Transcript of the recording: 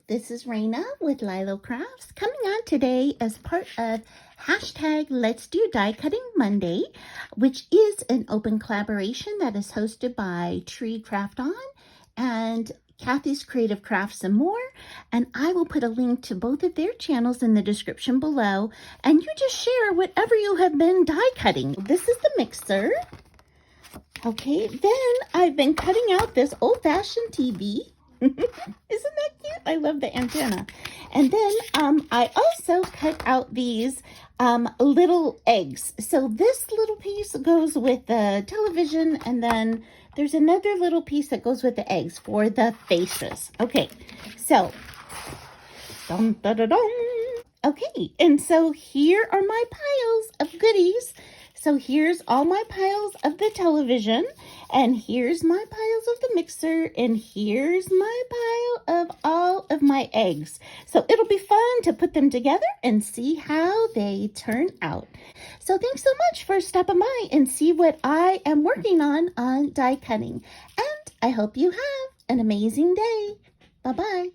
this is Raina with LYLO Crafts coming on today as part of hashtag Let's Do Die Cutting Monday, which is an open collaboration that is hosted by Tree Craft On and Kathy's Creative Crafts and More. And I will put a link to both of their channels in the description below. And you just share whatever you have been die cutting. This is the mixer. Okay, then I've been cutting out this old-fashioned TV. Isn't that cute? I love the antenna. And then I also cut out these little eggs. So this little piece goes with the television, and then there's another little piece that goes with the eggs for the faces. Okay, so dum da da dum. Okay, and so here are my piles of goodies. So here's all my piles of the television, and here's my piles of the mixer, and here's my pile of all of my eggs. So it'll be fun to put them together and see how they turn out. So thanks so much for stopping by and see what I am working on die cutting. And I hope you have an amazing day. Bye-bye.